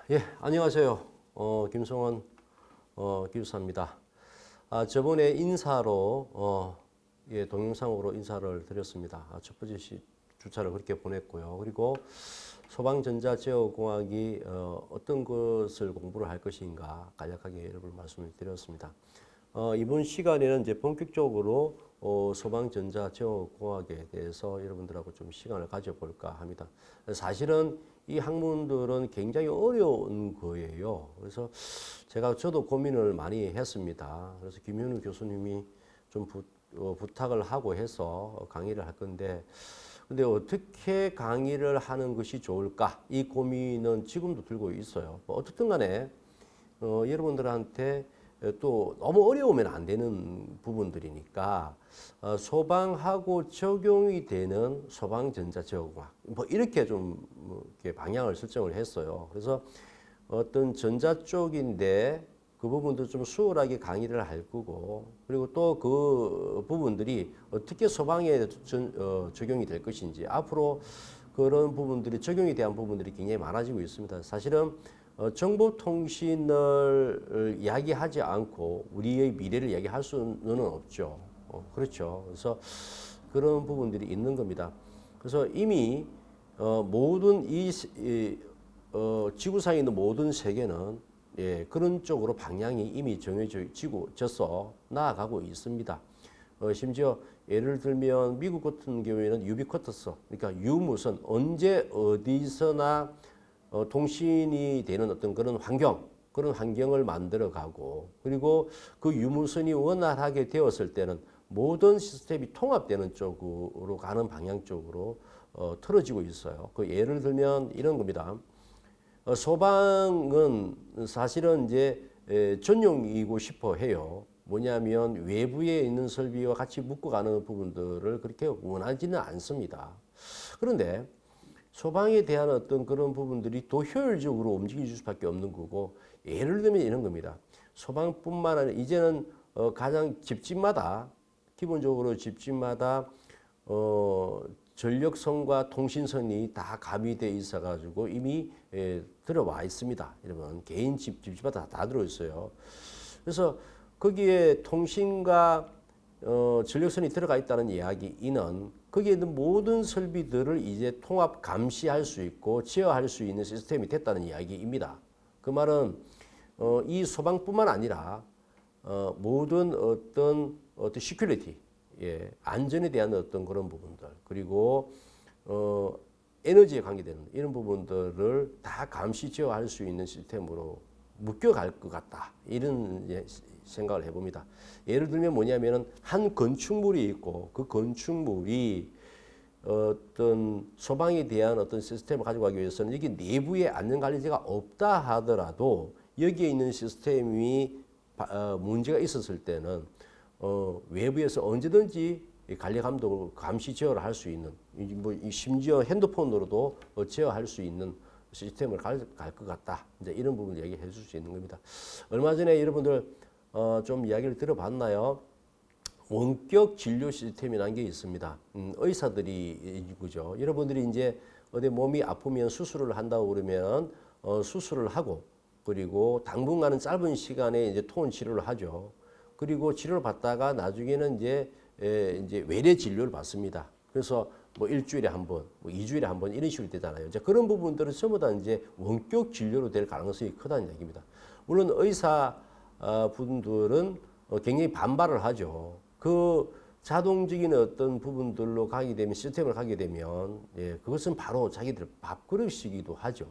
예, 안녕하세요. 김성원 기술사입니다. 저번에 인사로 동영상으로 인사를 드렸습니다. 첫 번째 주차를 그렇게 보냈고요. 그리고 소방전자제어공학이 어떤 것을 공부를 할 것인가 간략하게 여러분 말씀을 드렸습니다. 이번 시간에는 이제 본격적으로 소방전자제어공학에 대해서 여러분들하고 좀 시간을 가져볼까 합니다. 사실은 이 학문들은 굉장히 어려운 거예요. 그래서 저도 고민을 많이 했습니다. 그래서 김현우 교수님이 좀 부탁을 하고 해서 강의를 할 건데, 근데 어떻게 강의를 하는 것이 좋을까? 이 고민은 지금도 들고 있어요. 어떻든 간에 여러분들한테 또 너무 어려우면 안 되는 부분들이니까 소방하고 적용이 되는 소방전자제어공학 이렇게 좀 이렇게 방향을 설정을 했어요. 그래서 어떤 전자 쪽인데 그 부분도 좀 수월하게 강의를 할 거고, 그리고 또 그 부분들이 어떻게 소방에 적용이 될 것인지, 앞으로 그런 부분들이 적용에 대한 부분들이 굉장히 많아지고 있습니다. 사실은 정보통신을 이야기하지 않고 우리의 미래를 이야기할 수는 없죠. 그렇죠. 그래서 그런 부분들이 있는 겁니다. 그래서 이미 모든 지구상에 있는 모든 세계는 그런 쪽으로 방향이 이미 정해져서 나아가고 있습니다. 심지어 예를 들면 미국 같은 경우에는 유비쿼터스, 그러니까 유무선 언제 어디서나 통신이 되는 어떤 그런 환경을 만들어가고, 그리고 그 유무선이 원활하게 되었을 때는 모든 시스템이 통합되는 쪽으로 가는 방향 쪽으로 틀어지고 있어요. 그 예를 들면 이런 겁니다. 소방은 사실은 이제 전용이고 싶어 해요. 뭐냐면 외부에 있는 설비와 같이 묶어가는 부분들을 그렇게 원하지는 않습니다. 그런데 소방에 대한 어떤 그런 부분들이 더 효율적으로 움직일 수밖에 없는 거고, 예를 들면 이런 겁니다. 소방뿐만 아니라 이제는 가장 기본적으로 집집마다 전력선과 통신선이 다 가미되어 있어 가지고 이미 들어와 있습니다. 여러분, 개인 집집마다 다 들어있어요. 그래서 거기에 통신과 전력선이 들어가 있다는 이야기는 거기에 있는 모든 설비들을 이제 통합 감시할 수 있고 제어할 수 있는 시스템이 됐다는 이야기입니다. 그 말은 이 소방뿐만 아니라 모든 어떤 시큐리티, 안전에 대한 어떤 그런 부분들, 그리고 에너지에 관계되는 이런 부분들을 다 감시 제어할 수 있는 시스템으로 묶여갈 것 같다, 이런 생각을 해봅니다. 예를 들면 뭐냐면은 한 건축물이 있고 그 건축물이 어떤 소방에 대한 어떤 시스템을 가지고 가기 위해서는 여기 내부에 안전관리자가 없다 하더라도 여기에 있는 시스템이 문제가 있었을 때는 외부에서 언제든지 관리 감독을 감시 제어를 할 수 있는, 심지어 핸드폰으로도 제어할 수 있는 시스템을 갈 것 같다. 이제 이런 부분을 얘기해 줄 수 있는 겁니다. 얼마 전에 여러분들 좀 이야기를 들어봤나요? 원격 진료 시스템이라는 게 있습니다. 의사들이 그죠. 여러분들이 이제 어디 몸이 아프면 수술을 한다고 그러면 수술을 하고, 그리고 당분간은 짧은 시간에 이제 통원 치료를 하죠. 그리고 치료를 받다가 나중에는 이제 외래 진료를 받습니다. 그래서 뭐 일주일에 한 번, 뭐 2주일에 한 번 이런 식으로 되잖아요. 이제 그런 부분들은 전부 다 이제 원격 진료로 될 가능성이 크다는 얘기입니다. 물론 의사 분들은 굉장히 반발을 하죠. 그 자동적인 어떤 부분들로 가게 되면, 시스템을 가게 되면 그것은 바로 자기들 밥그릇이기도 하죠.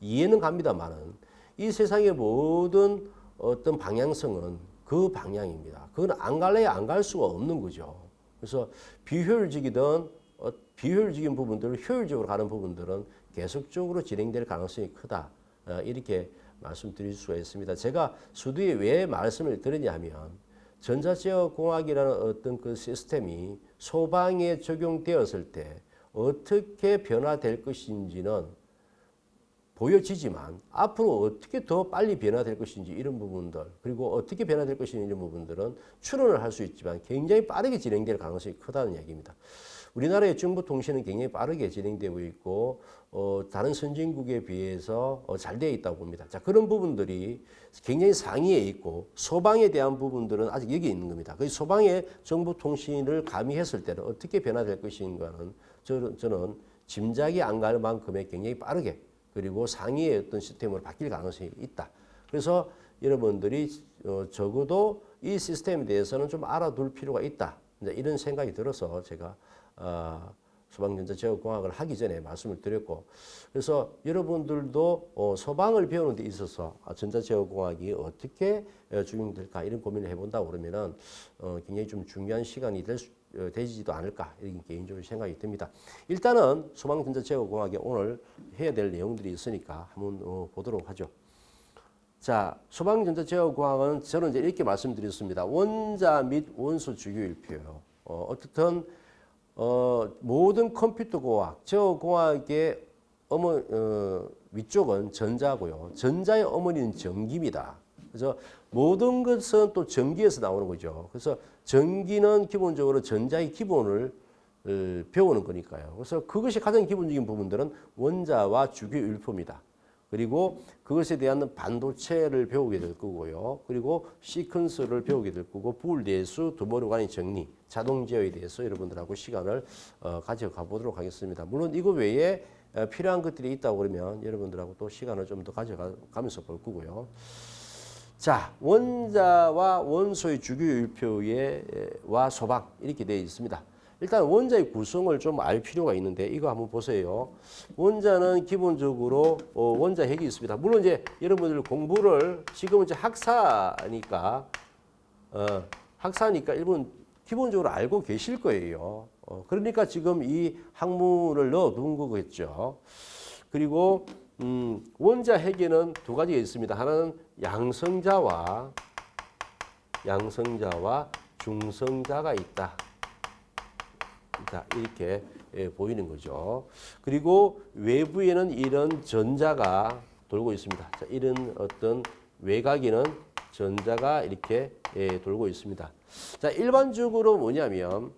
이해는 갑니다만은 이 세상의 모든 어떤 방향성은 그 방향입니다. 그건 안 갈래야 안 갈 수가 없는 거죠. 그래서 비효율적인 부분들을 효율적으로 가는 부분들은 계속적으로 진행될 가능성이 크다. 이렇게 말씀드릴 수가 있습니다. 제가 수두에 왜 말씀을 드리냐면, 전자제어공학이라는 어떤 그 시스템이 소방에 적용되었을 때 어떻게 변화될 것인지는 보여지지만 앞으로 어떻게 더 빨리 변화될 것인지 이런 부분들, 그리고 어떻게 변화될 것인지 이런 부분들은 추론을 할 수 있지만 굉장히 빠르게 진행될 가능성이 크다는 얘기입니다. 우리나라의 정보통신은 굉장히 빠르게 진행되고 있고 다른 선진국에 비해서 잘 되어 있다고 봅니다. 자, 그런 부분들이 굉장히 상위에 있고 소방에 대한 부분들은 아직 여기 있는 겁니다. 그 소방의 정보통신을 가미했을 때는 어떻게 변화될 것인가는 저는 짐작이 안 갈 만큼의 굉장히 빠르게 그리고 상위의 어떤 시스템으로 바뀔 가능성이 있다. 그래서 여러분들이 적어도 이 시스템에 대해서는 좀 알아둘 필요가 있다. 이런 생각이 들어서 제가 소방전자제어공학을 하기 전에 말씀을 드렸고, 그래서 여러분들도 소방을 배우는 데 있어서 전자제어공학이 어떻게 적용될까 이런 고민을 해본다고 그러면은 굉장히 좀 중요한 시간이 되지도 않을까 이런 개인적으로 생각이 듭니다. 일단은 소방전자제어공학에 오늘 해야 될 내용들이 있으니까 한번 보도록 하죠. 자, 소방전자제어공학은 저는 이제 이렇게 말씀드렸습니다. 원자 및 원소 주기율표요. 어떻든 모든 컴퓨터공학, 제어공학의 위쪽은 전자고요. 전자의 어머니는 전기입니다. 그래서 모든 것은 또 전기에서 나오는 거죠. 그래서 전기는 기본적으로 전자의 기본을 배우는 거니까요. 그래서 그것이 가장 기본적인 부분들은 원자와 주기율표입니다. 그리고 그것에 대한 반도체를 배우게 될 거고요. 그리고 시퀀스를 배우게 될 거고, 부울대수, 두모르 간의 정리, 자동 제어에 대해서 여러분들하고 시간을 가져가 보도록 하겠습니다. 물론 이거 외에 필요한 것들이 있다고 그러면 여러분들하고 또 시간을 좀 더 가져가면서 볼 거고요. 자, 원자와 원소의 주기율표와 소방 이렇게 되어 있습니다. 일단 원자의 구성을 좀 알 필요가 있는데 이거 한번 보세요. 원자는 기본적으로 원자 핵이 있습니다. 물론 이제 여러분들 공부를 지금은 이제 학사니까 일본 기본적으로 알고 계실 거예요. 그러니까 지금 이 학문을 넣어둔 거겠죠. 그리고 원자 핵에는 두 가지가 있습니다. 하나는 양성자와 중성자가 있다. 이렇게 보이는 거죠. 그리고 외부에는 이런 전자가 돌고 있습니다. 자, 이런 어떤 외곽에는 전자가 이렇게 돌고 있습니다. 자, 일반적으로 뭐냐면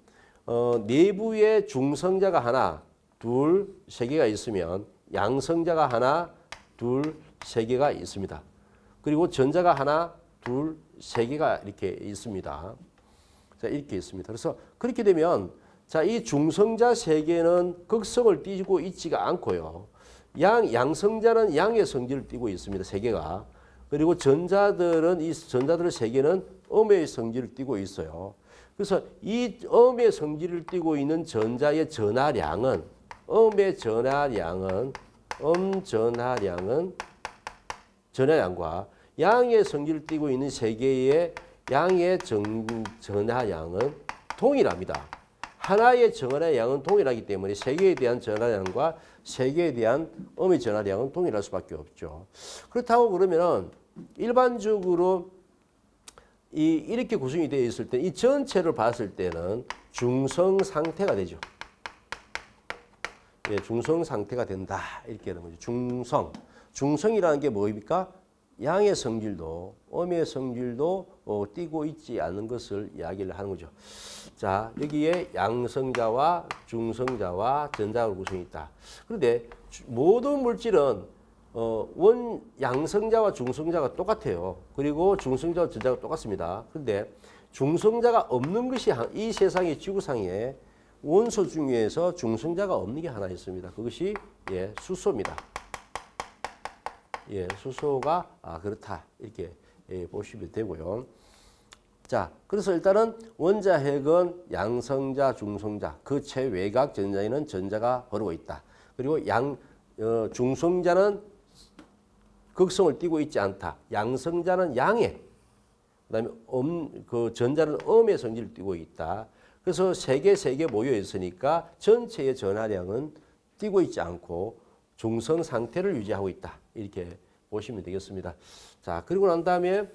내부에 중성자가 하나, 둘, 세 개가 있으면 양성자가 하나, 둘, 세 개가 있습니다. 그리고 전자가 하나, 둘, 세 개가 이렇게 있습니다. 자, 이렇게 있습니다. 그래서 그렇게 되면 자, 이 중성자 세 개는 극성을 띠고 있지가 않고요. 양성자는 양의 성질을 띠고 있습니다. 세 개가. 그리고 이 전자들의 세 개는 음의 성질을 띠고 있어요. 그래서 이 음의 성질을 띠고 있는 전자의 전하량은 전하량과 양의 성질을 띠고 있는 세 개의 양의 전하량은 동일합니다. 하나의 전하량은 동일하기 때문에 세 개에 대한 전하량과 세 개에 대한 음의 전하량은 동일할 수밖에 없죠. 그렇다고 그러면은 일반적으로 이렇게 구성이 되어 있을 때 이 전체를 봤을 때는 중성 상태가 되죠. 예, 중성 상태가 된다. 이렇게 하는 거죠. 중성이라는 게 뭡니까? 양의 성질도 음의 성질도 띄고 있지 않는 것을 이야기를 하는 거죠. 자, 여기에 양성자와 중성자와 전자가 구성이 있다. 그런데 모든 물질은 양성자와 중성자가 똑같아요. 그리고 중성자와 전자가 똑같습니다. 그런데 중성자가 없는 것이 이 세상의 지구상에 원소 중에서 중성자가 없는 게 하나 있습니다. 그것이 수소입니다. 수소가 그렇다 이렇게 보시면 되고요. 자, 그래서 일단은 원자 핵은 양성자, 중성자, 그 최외곽 전자에는 전자가 흐르고 있다. 그리고 중성자는 극성을 띠고 있지 않다. 양성자는 양의, 그다음에 그 전자는 음의 성질을 띠고 있다. 그래서 세 개 모여 있으니까 전체의 전하량은 띠고 있지 않고 중성 상태를 유지하고 있다. 이렇게 보시면 되겠습니다. 자, 그리고 난 다음에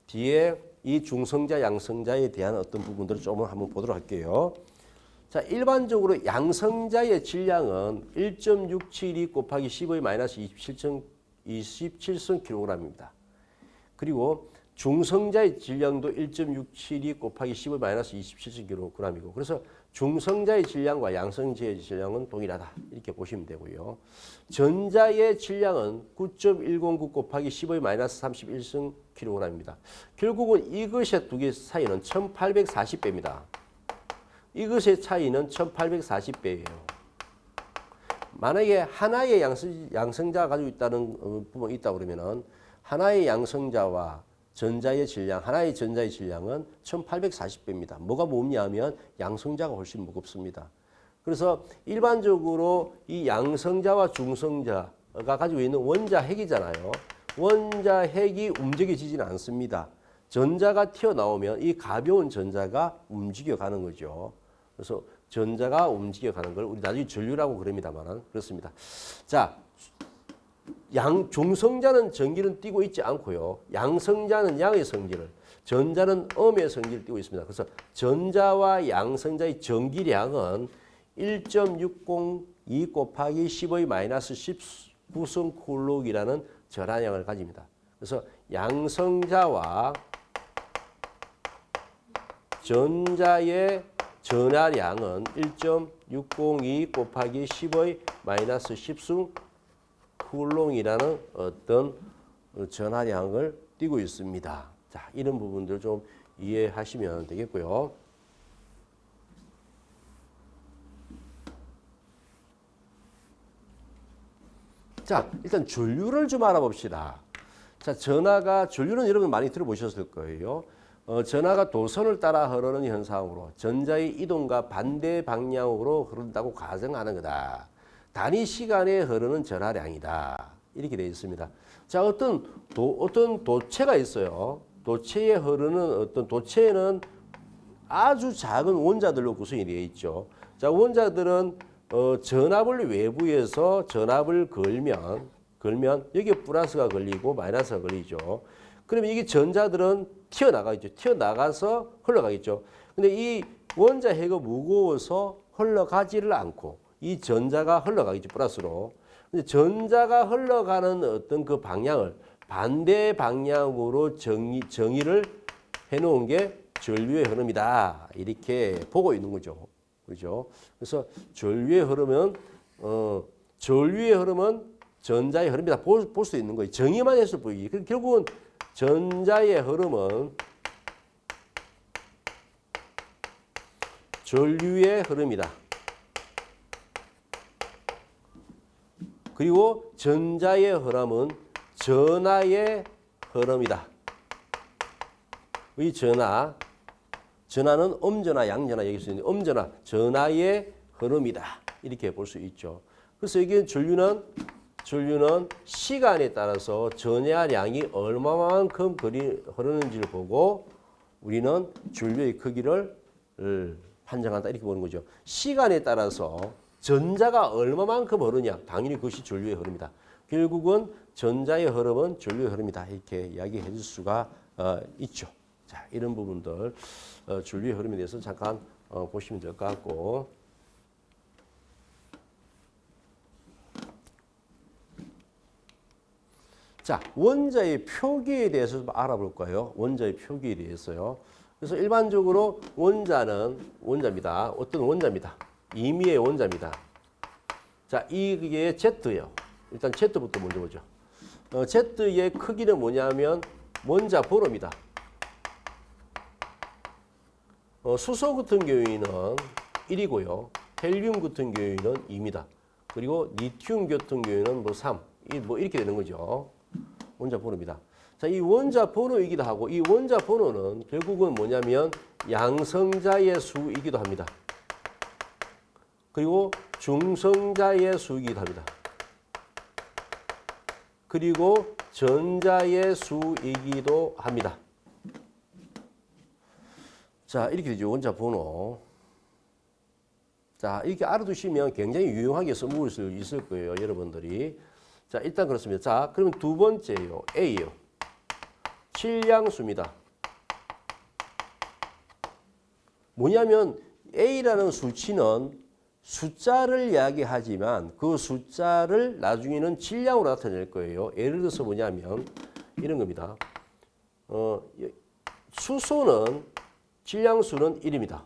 뒤에 이 중성자, 양성자에 대한 어떤 부분들을 조금 한번 보도록 할게요. 자, 일반적으로 양성자의 질량은 1.672 곱하기 10의 마이너스 27kg입니다. 그리고 중성자의 질량도 1.672 곱하기 10의 마이너스 27kg이고, 그래서 중성자의 질량과 양성자의 질량은 동일하다 이렇게 보시면 되고요. 전자의 질량은 9.109 곱하기 10의 마이너스 31kg입니다. 결국은 이것의 두 개 사이는 1840배입니다. 이것의 차이는 1840배예요. 만약에 하나의 양성자가 가지고 있다는 부분이 있다 그러면은 하나의 양성자와 전자의 질량, 하나의 전자의 질량은 1840배입니다. 뭐가 무겁냐 하면 양성자가 훨씬 무겁습니다. 그래서 일반적으로 이 양성자와 중성자가 가지고 있는 원자 핵이잖아요. 원자 핵이 움직여지지는 않습니다. 전자가 튀어나오면 이 가벼운 전자가 움직여가는 거죠. 그래서 전자가 움직여가는 걸 우리 나중에 전류라고 그럽니다만 그렇습니다. 자, 중성자는 전기를 띠고 있지 않고요. 양성자는 양의 성질을, 전자는 음의 성질을 띠고 있습니다. 그래서 전자와 양성자의 전기량은 1.602 곱하기 10의 마이너스 19승 쿨록이라는 전하량을 가집니다. 그래서 양성자와 전자의 전하량은 1.602 곱하기 10의 마이너스 10승 쿨롱이라는 어떤 전하량을 띠고 있습니다. 자, 이런 부분들 좀 이해하시면 되겠고요. 자, 일단 전류를 좀 알아봅시다. 자, 전류는 여러분 많이 들어보셨을 거예요. 전하가 도선을 따라 흐르는 현상으로 전자의 이동과 반대 방향으로 흐른다고 가정하는 거다. 단위 시간에 흐르는 전하량이다. 이렇게 되어 있습니다. 자, 어떤 도체가 있어요. 도체에 흐르는 어떤 도체는 아주 작은 원자들로 구성이 되어 있죠. 자, 원자들은 전압을 외부에서 전압을 걸면 여기에 플러스가 걸리고 마이너스가 걸리죠. 그러면 이게 전자들은 튀어나가겠죠. 튀어나가서 흘러가겠죠. 근데 이 원자 핵이 무거워서 흘러가지를 않고 이 전자가 흘러가겠죠. 플러스로. 근데 전자가 흘러가는 어떤 그 방향을 반대 방향으로 정의를 해놓은 게 전류의 흐름이다. 이렇게 보고 있는 거죠. 그렇죠? 그래서 전류의 흐름은 전자의 흐름이다. 볼 수 있는 거예요. 정의만 했을 뿐이지. 결국은 전자의 흐름은 전류의 흐름이다. 그리고 전자의 흐름은 전하의 흐름이다. 이 전하는 음전하, 양전하 얘기할 수 있는데 음전하, 전하의 흐름이다. 이렇게 볼 수 있죠. 그래서 이게 전류는 시간에 따라서 전하량이 얼마만큼 흐르는지를 보고 우리는 전류의 크기를 판정한다. 이렇게 보는 거죠. 시간에 따라서 전자가 얼마만큼 흐르냐. 당연히 그것이 전류의 흐름이다. 결국은 전자의 흐름은 전류의 흐름이다. 이렇게 이야기해 줄 수가 있죠. 자, 이런 부분들 전류의 흐름에 대해서 잠깐 보시면 될 것 같고. 자, 원자의 표기에 대해서 좀 알아볼 거예요. 원자의 표기에 대해서요. 그래서 일반적으로 원자입니다. 어떤 원자입니다. 임의의 원자입니다. 자, 이게 Z예요. 일단 Z부터 먼저 보죠. Z의 크기는 뭐냐면 원자 번호입니다. 수소 같은 경우에는 1이고요. 헬륨 같은 경우에는 2입니다. 그리고 리튬 같은 경우에는 3, 이렇게 되는 거죠. 원자 번호입니다. 자, 이 원자 번호이기도 하고 이 원자 번호는 결국은 뭐냐면 양성자의 수이기도 합니다. 그리고 중성자의 수이기도 합니다. 그리고 전자의 수이기도 합니다. 자, 이렇게 되죠. 원자 번호. 자, 이렇게 알아두시면 굉장히 유용하게 써먹을 수 있을 거예요. 여러분들이. 자, 일단 그렇습니다. 자, 그러면 두 번째요. A요. 질량수입니다. 뭐냐면 A라는 수치는 숫자를 이야기하지만 그 숫자를 나중에는 질량으로 나타낼 거예요. 예를 들어서 뭐냐면 이런 겁니다. 수소는 질량수는 1입니다.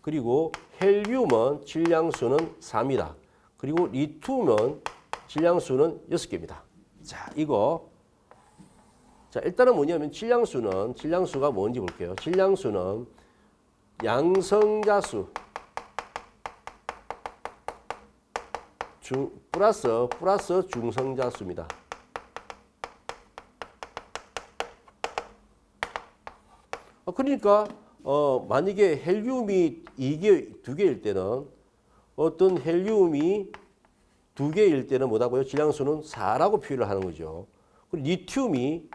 그리고 헬륨은 질량수는 3이다. 그리고 리튬은 질량수는 6개입니다. 자, 이거. 자, 일단은 뭐냐면 질량수가 뭔지 볼게요. 질량수는 양성자수 플러스 중성자수입니다. 그러니까 만약에 헬륨이 2개일 때는 어떤 헬륨이 2개일 때는 뭐다고요? 질량수는 4라고 표현을 하는 거죠. 그리고 리튬이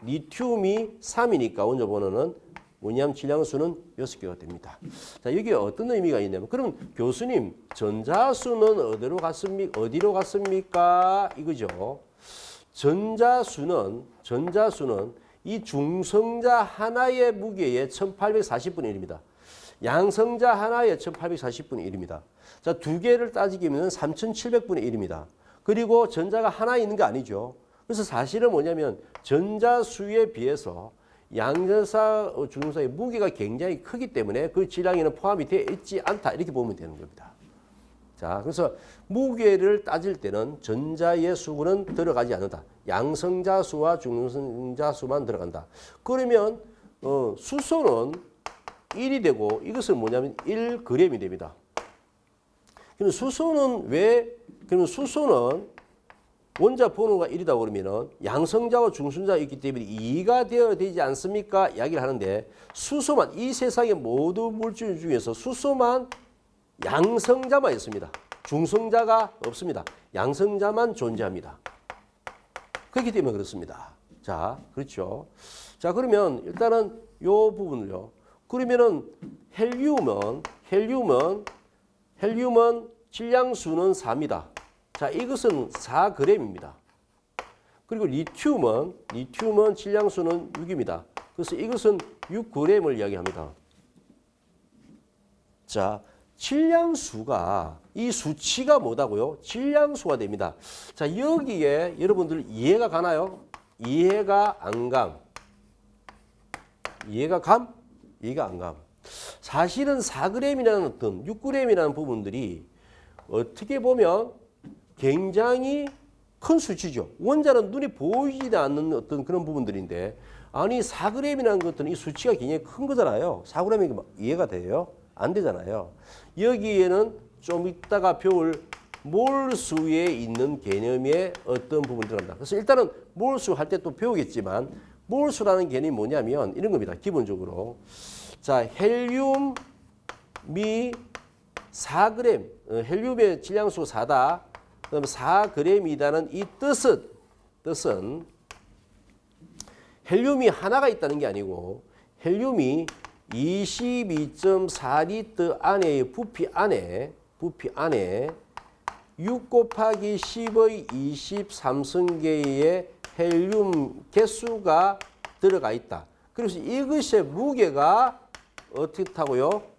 3이니까 원자 번호는 뭐냐면 질량수는 6개가 됩니다. 자, 여기에 어떤 의미가 있냐면 그럼 교수님 전자수는 어디로 갔습니까? 이거죠. 전자수는 이 중성자 하나의 무게의 1840분의 1입니다. 양성자 하나의 1840분의 1입니다. 자, 2개를 따지기면 3700분의 1입니다. 그리고 전자가 하나 있는 게 아니죠. 그래서 사실은 뭐냐면 전자수에 비해서 양전사, 중전사의 무게가 굉장히 크기 때문에 그 질량에는 포함이 되어 있지 않다. 이렇게 보면 되는 겁니다. 자, 그래서 무게를 따질 때는 전자의 수는 들어가지 않는다. 양성자 수와 중성자 수만 들어간다. 그러면 수소는 1이 되고 이것은 뭐냐면 1g이 됩니다. 그럼 수소는 원자 번호가 1이다 그러면은 양성자와 중성자가 있기 때문에 2가 되어야 되지 않습니까? 이야기를 하는데 수소만 이 세상의 모든 물질 중에서 수소만 양성자만 있습니다. 중성자가 없습니다. 양성자만 존재합니다. 그렇기 때문에 그렇습니다. 자, 그렇죠. 자, 그러면 일단은 요 부분을요. 그러면은 헬륨은 질량수는 4입니다. 자, 이것은 4g입니다. 그리고 리튬은 질량수는 6입니다. 그래서 이것은 6g을 이야기합니다. 자, 질량수가 이 수치가 뭐다고요? 질량수가 됩니다. 자, 여기에 여러분들 이해가 가나요? 이해가 안 감. 이해가 감? 이해가 안 감. 사실은 4g이라는 어떤 6g이라는 부분들이 어떻게 보면 굉장히 큰 수치죠. 원자는 눈에 보이지 않는 어떤 그런 부분들인데 아니 4g이라는 것들은 이 수치가 굉장히 큰 거잖아요. 4g이 이해가 돼요? 안 되잖아요. 여기에는 좀 이따가 배울 몰수에 있는 개념의 어떤 부분이 들어간다. 그래서 일단은 몰수 할 때 또 배우겠지만 몰수라는 개념이 뭐냐면 이런 겁니다. 기본적으로. 자, 헬륨이 4g, 헬륨의 질량수 4다. 그럼 4g이라는 이 뜻은 헬륨이 하나가 있다는 게 아니고 헬륨이 22.4리터 안에의 부피 안에 6 곱하기 10의 23승계의 헬륨 개수가 들어가 있다. 그래서 이것의 무게가 어떻다고요?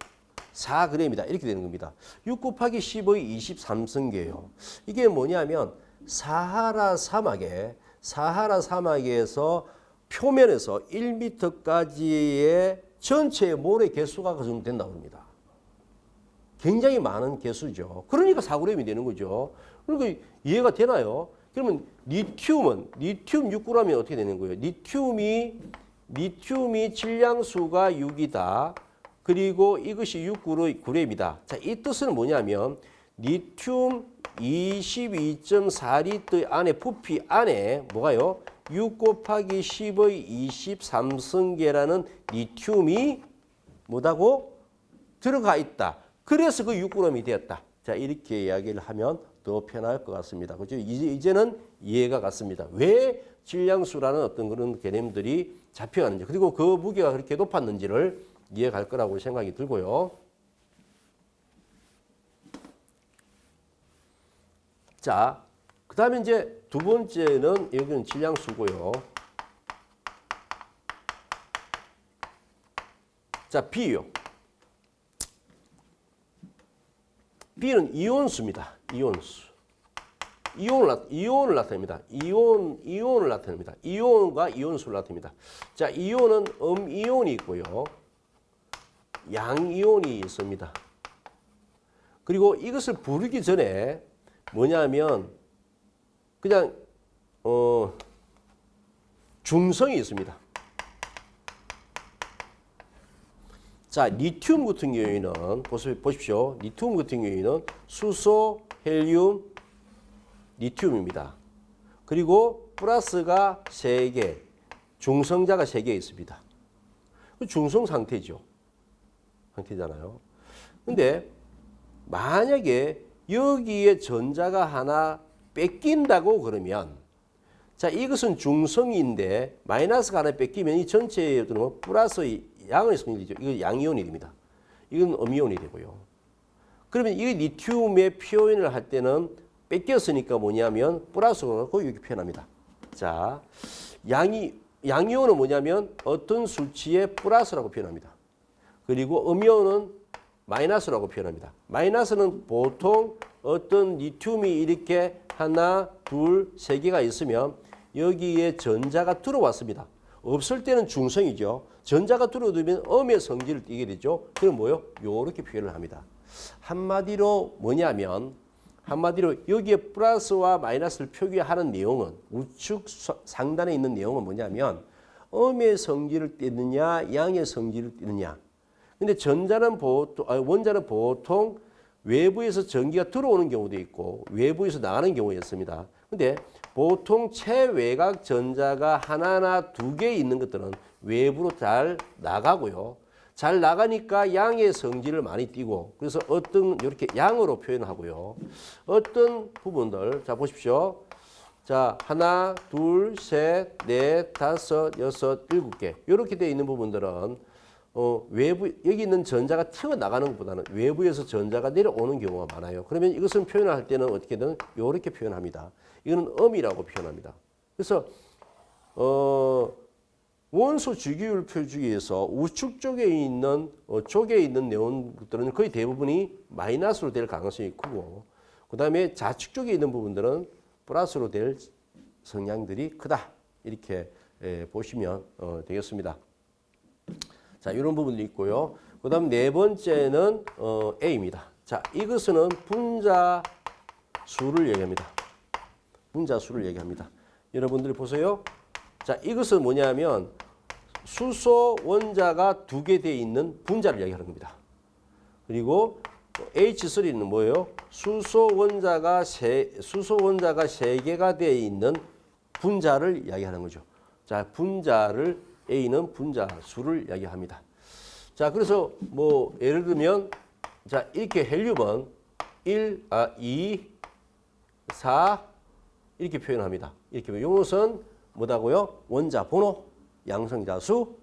4g이다. 이렇게 되는 겁니다. 6 곱하기 10의 23승계예요. 이게 뭐냐면 사하라 사막에서 표면에서 1m까지의 전체 모래 개수가 그 정도 된다고 합니다. 굉장히 많은 개수죠. 그러니까 4g이 되는 거죠. 그러니까 이해가 되나요? 그러면 리튬 6g이면 어떻게 되는 거예요? 리튬이 질량수가 6이다. 그리고 이것이 6g이다. 자, 이 뜻은 뭐냐면 리튬 22.4리터 안에 부피 안에 뭐가요? 6 곱하기 10의 23승계라는 리튬이 뭐다고? 들어가 있다. 그래서 그 6g이 되었다. 자, 이렇게 이야기를 하면 더 편할 것 같습니다. 그렇죠? 이제는 이해가 갔습니다. 왜 질량수라는 어떤 그런 개념들이 잡혀가는지, 그리고 그 무게가 그렇게 높았는지를 이해갈 거라고 생각이 들고요. 자, 그 다음에 이제 두 번째는 여기는 질량수고요. 자, B요. B는 이온수입니다. 이온수. 이온을 나타냅니다. 이온을 나타냅니다. 이온과 이온수를 나타냅니다. 자, 이온은 음이온이 있고요. 양이온이 있습니다. 그리고 이것을 부르기 전에 뭐냐면 그냥 중성이 있습니다. 자, 리튬 같은 경우에는 보십시오. 리튬 같은 경우에는 수소, 헬륨, 리튬입니다. 그리고 플러스가 3개, 중성자가 3개 있습니다. 중성 상태잖아요. 근데 만약에 여기에 전자가 하나 뺏긴다고 그러면, 자, 이것은 중성인데 마이너스가 하나 뺏기면 이 전체에 플러스 양의 성질이죠. 이거 양이온이 됩니다. 이건 음이온이 되고요. 그러면 이 리튬의 표현을 할 때는 뺏겼으니까 뭐냐면 플러스로 넣고 이렇게 표현합니다. 자, 양이온은 뭐냐면 어떤 수치의 플러스라고 표현합니다. 그리고 음이온은 마이너스라고 표현합니다. 마이너스는 보통 어떤 리튬이 이렇게 하나, 둘, 3개가 있으면 여기에 전자가 들어왔습니다. 없을 때는 중성이죠. 전자가 들어오면 음의 성질을 띠게 되죠. 그럼 뭐요? 요렇게 표현을 합니다. 한마디로 뭐냐면, 여기에 플러스와 마이너스를 표기하는 내용은, 우측 상단에 있는 내용은 뭐냐면 음의 성질을 띠느냐 양의 성질을 띠느냐. 근데 원자는 보통 외부에서 전기가 들어오는 경우도 있고 외부에서 나가는 경우가 있습니다. 근데 보통 최외곽 전자가 하나나 2개 있는 것들은 외부로 잘 나가고요. 잘 나가니까 양의 성질을 많이 띠고, 그래서 어떤 이렇게 양으로 표현하고요. 어떤 부분들, 자 보십시오. 자, 하나, 둘, 셋, 넷, 다섯, 여섯, 7개 이렇게 되어 있는 부분들은 외부 여기 있는 전자가 튀어나가는 것보다는 외부에서 전자가 내려오는 경우가 많아요. 그러면 이것을 표현할 때는 어떻게든 이렇게 표현합니다. 이거는 음이라고 표현합니다. 그래서 원소 주기율 표주기에서 우측 쪽에 있는 내용들은 거의 대부분이 마이너스로 될 가능성이 크고, 그 다음에 좌측 쪽에 있는 부분들은 플러스로 될 성향들이 크다. 이렇게 보시면 되겠습니다. 자, 이런 부분도 있고요. 그 다음 네 번째는 A입니다. 자, 이것은 분자수를 얘기합니다. 분자수를 얘기합니다. 여러분들이 보세요. 자, 이것은 뭐냐면 수소 원자가 2개 되어 있는 분자를 얘기하는 겁니다. 그리고 H3는 뭐예요? 수소 원자가 3개가 되어 있는 분자를 이야기하는 거죠. 자, A는 분자수를 이야기합니다. 자, 그래서 뭐 예를 들면 자, 이렇게 헬륨은 2, 4 이렇게 표현합니다. 이렇게 이것은 뭐다고요? 원자 번호, 양성자수,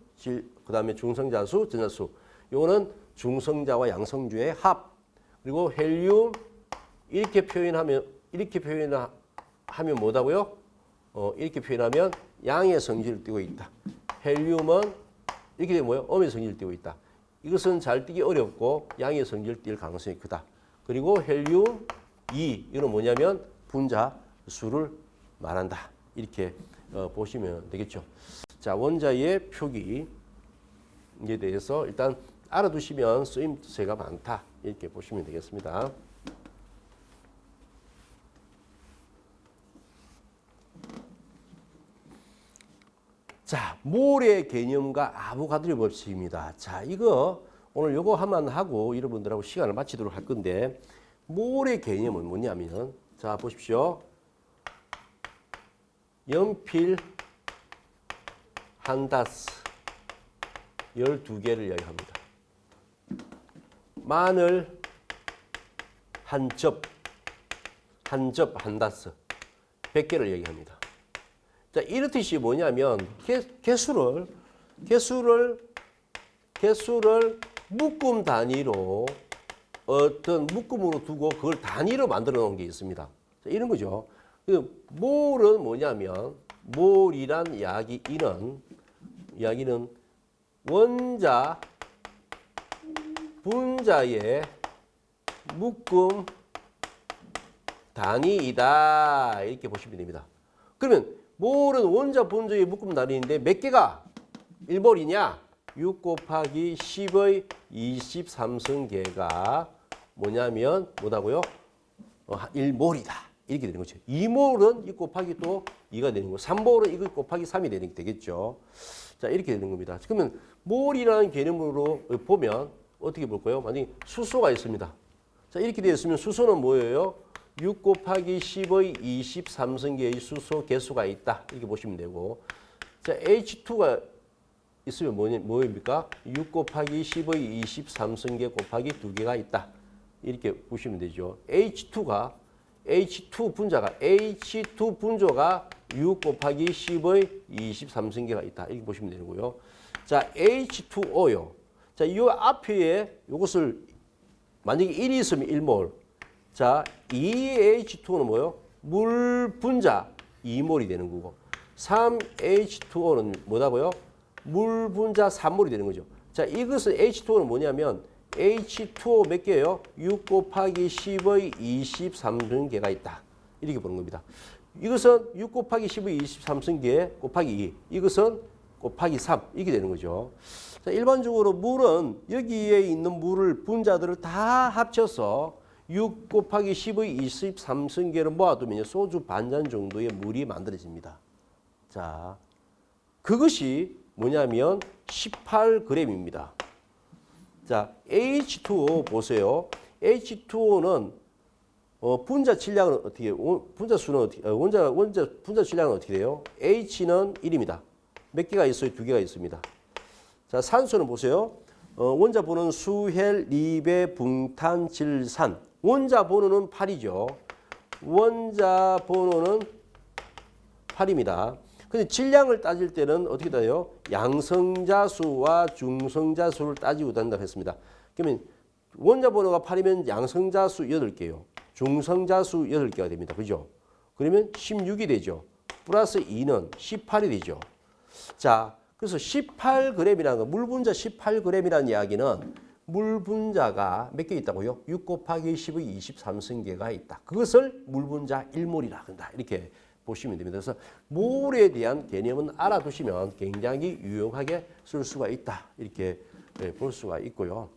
그다음에 중성자수, 전자수. 요거는 중성자와 양성주의 합. 그리고 헬륨 이렇게 표현하면 뭐다고요? 이렇게 표현하면 양의 성질을 띠고 있다. 헬륨은 이렇게 되면 뭐예요? 음의 성질을 띠고 있다. 이것은 잘 띠기 어렵고 양의 성질을 띌 가능성이 크다. 그리고 헬륨 2 이건 뭐냐면 분자수를 말한다. 이렇게 보시면 되겠죠. 자, 원자의 표기에 대해서 일단 알아두시면 쓰임새가 많다. 이렇게 보시면 되겠습니다. 자, 몰의 개념과 아보가드로 법칙입니다. 자, 이거 오늘 요거 하면 하고 여러분들하고 시간을 마치도록 할 건데, 몰의 개념은 뭐냐면, 자, 보십시오. 연필 한 다스 12개를 이야기합니다. 마늘 한 접 한 다스 100개를 얘기합니다. 자, 이렇듯이 뭐냐면 개수를 묶음 단위로 어떤 묶음으로 두고 그걸 단위로 만들어 놓은 게 있습니다. 자, 이런 거죠. 몰은 뭐냐면 몰이란 이야기는 원자 분자의 묶음 단위이다. 이렇게 보시면 됩니다. 그러면 몰은 원자 분자의 묶음 단위인데 몇 개가 1몰이냐? 6 곱하기 10의 23승계가 뭐냐면 뭐다고요? 1몰이다. 이렇게 되는 거죠. 2몰은 6 곱하기 또 2가 되는 거고 3몰은 2 곱하기 3이 되겠죠. 자, 이렇게 되는 겁니다. 그러면 몰이라는 개념으로 보면 어떻게 볼까요? 만약에 수소가 있습니다. 자, 이렇게 되어 있으면 수소는 뭐예요? 6 곱하기 10의 23승계의 수소 개수가 있다. 이렇게 보시면 되고. 자, H2가 있으면 뭐입니까? 6 곱하기 10의 23승계 곱하기 2개가 있다. 이렇게 보시면 되죠. H2 분자가 6 곱하기 10의 23승계가 있다. 이렇게 보시면 되고요. 자, H2O요. 자, 이 앞에 이것을 만약에 1이 있으면 1몰. 자, 2H2O는 뭐예요? 물 분자 2몰이 되는 거고 3H2O는 뭐다고요? 물 분자 3몰이 되는 거죠. 자, 이것은 H2O는 뭐냐면 H2O 몇 개예요? 6 곱하기 10의 23승계가 있다. 이렇게 보는 겁니다. 이것은 6 곱하기 10의 23승계 곱하기 2. 이것은 곱하기 3. 이렇게 되는 거죠. 자, 일반적으로 물은 여기에 있는 물을 분자들을 다 합쳐서 6 곱하기 10의 23승계를 모아두면 소주 반잔 정도의 물이 만들어집니다. 자, 그것이 뭐냐면 18g입니다. 자, H2O 보세요. H2O는 분자 질량은 어떻게 분자 수는 어떻게 분자 질량은 어떻게 돼요? H는 1입니다. 몇 개가 있어요? 2개가 있습니다. 자, 산소는 보세요. 원자 번호는 수헬, 리베, 붕탄, 질산. 원자 번호는 8이죠. 원자 번호는 8입니다. 근데 질량을 따질 때는 어떻게 따요? 양성자 수와 중성자 수를 따지고 된다고 했습니다. 그러면 원자 번호가 8이면 양성자 수 8개요. 중성자 수 8개가 됩니다. 그죠? 그러면 16이 되죠. 플러스 2는 18이 되죠. 자, 그래서 18g이라는 거, 물 분자 18g이라는 이야기는 물 분자가 몇 개 있다고요? 6 곱하기 10의 23승계가 있다. 그것을 물 분자 1몰이라 한다. 이렇게 보시면 됩니다. 그래서 몰에 대한 개념은 알아두시면 굉장히 유용하게 쓸 수가 있다. 이렇게 볼 수가 있고요.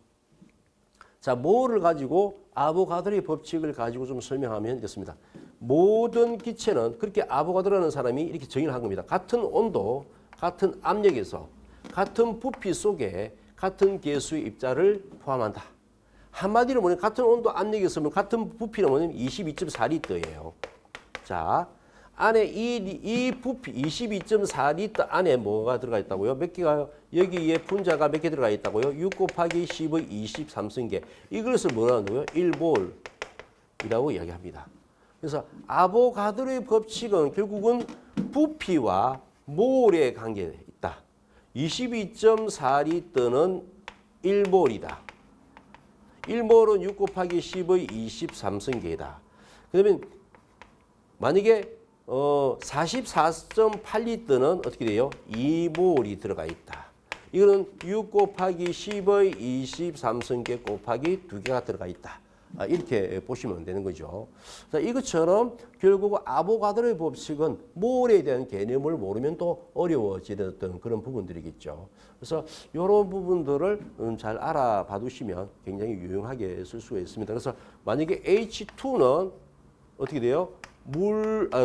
자, 몰을 가지고 아보가드로의 법칙을 가지고 좀 설명하면 되겠습니다. 모든 기체는 그렇게 아보가드로라는 사람이 이렇게 정의를 한 겁니다. 같은 온도, 같은 압력에서 같은 부피 속에 같은 개수의 입자를 포함한다. 한마디로 뭐냐면 같은 온도 압력에서 같은 부피는 뭐냐면 22.4리터예요. 자, 안에 이 부피 22.4리터 안에 뭐가 들어가 있다고요? 몇 개가요? 여기에 분자가 몇 개 들어가 있다고요? 6 곱하기 10의 23승계. 이것을 뭐라 한다고요? 1몰이라고 이야기합니다. 그래서 아보가드로의 법칙은 결국은 부피와 몰의 관계에 있다. 22.4리터는 1몰이다. 1몰은 6 곱하기 10의 23승계이다. 그러면 만약에 44.8리터는 어떻게 돼요? 2몰이 들어가 있다. 이거는 6 곱하기 10의 23승계 곱하기 2개가 들어가 있다. 이렇게 보시면 되는 거죠. 자, 이것처럼 결국 아보가드로의 법칙은 몰에 대한 개념을 모르면 또 어려워지는 그런 부분들이겠죠. 그래서 이런 부분들을 잘 알아봐 두시면 굉장히 유용하게 쓸 수가 있습니다. 그래서 만약에 H2는 어떻게 돼요?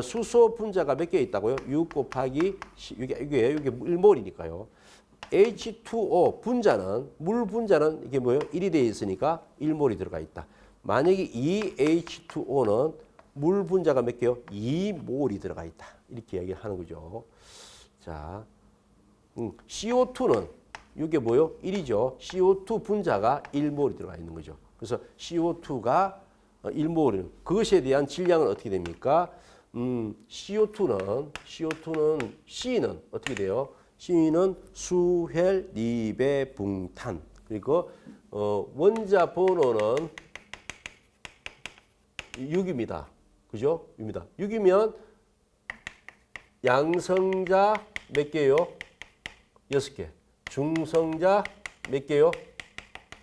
수소 분자가 몇 개 있다고요? 6 곱하기 이게 1몰이니까요. H2O 분자는 물 분자는 이게 뭐예요? 1이 되어 있으니까 1몰이 들어가 있다. 만약에 이 H2O는 물 분자가 몇 개요? 2몰이 들어가 있다. 이렇게 이야기하는 거죠. 자, CO2는 이게 뭐예요? 1이죠. CO2 분자가 1몰이 들어가 있는 거죠. 그래서 CO2가 1몰은 그것에 대한 질량은 어떻게 됩니까? CO2는 C는 어떻게 돼요? C는 수헬, 리베, 붕탄. 그리고 원자 번호는 6입니다. 그죠? 6입니다. 6이면 양성자 몇 개요? 6개. 중성자 몇 개요?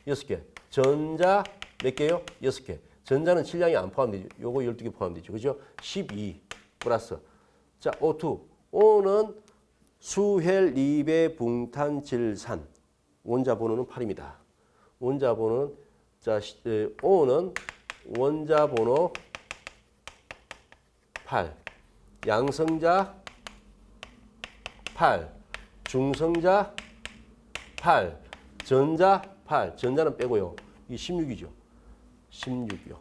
6개. 전자 몇 개요? 6개. 전자는 질량이 안 포함되죠. 요거 12개 포함되죠. 그죠? 12 플러스. 자, O2. O는 수헬, 리베, 붕탄, 질산. 원자 번호는 8입니다. 원자 번호는 자, O는 원자 번호 8. 양성자 8. 중성자 8. 전자 8. 전자는 빼고요. 이 16이죠. 16이요.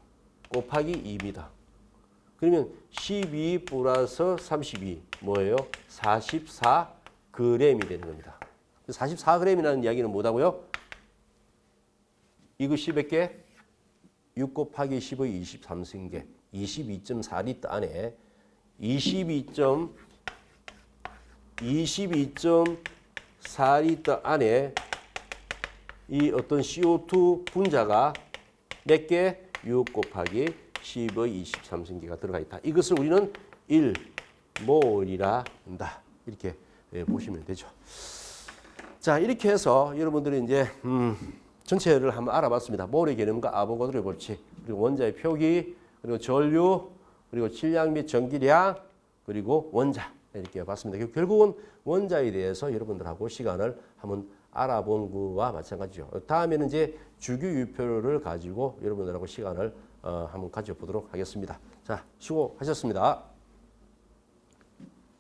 곱하기 2입니다. 그러면 12 플러스 32 뭐예요? 44g이 되는 겁니다. 44g이라는 이야기는 뭐다고요? 이것이 몇 개? 6 곱하기 10의 23승계 22.4리터 안에 22.4리터 안에 이 어떤 CO2 분자가 몇 개? 6 곱하기 10의 23승계가 들어가 있다. 이것을 우리는 1몰이라 한다. 이렇게 보시면 되죠. 자, 이렇게 해서 여러분들이 이제 전체를 한번 알아봤습니다. 몰의 개념과 아보가드로의 법칙, 그리고 원자의 표기, 그리고 전류, 그리고 질량 및 전기량, 그리고 원자 이렇게 봤습니다. 결국은 원자에 대해서 여러분들하고 시간을 한번 알아본 거와 마찬가지죠. 다음에는 이제 주기율표를 가지고 여러분들하고 시간을 한번 가져보도록 하겠습니다. 자, 수고하셨습니다.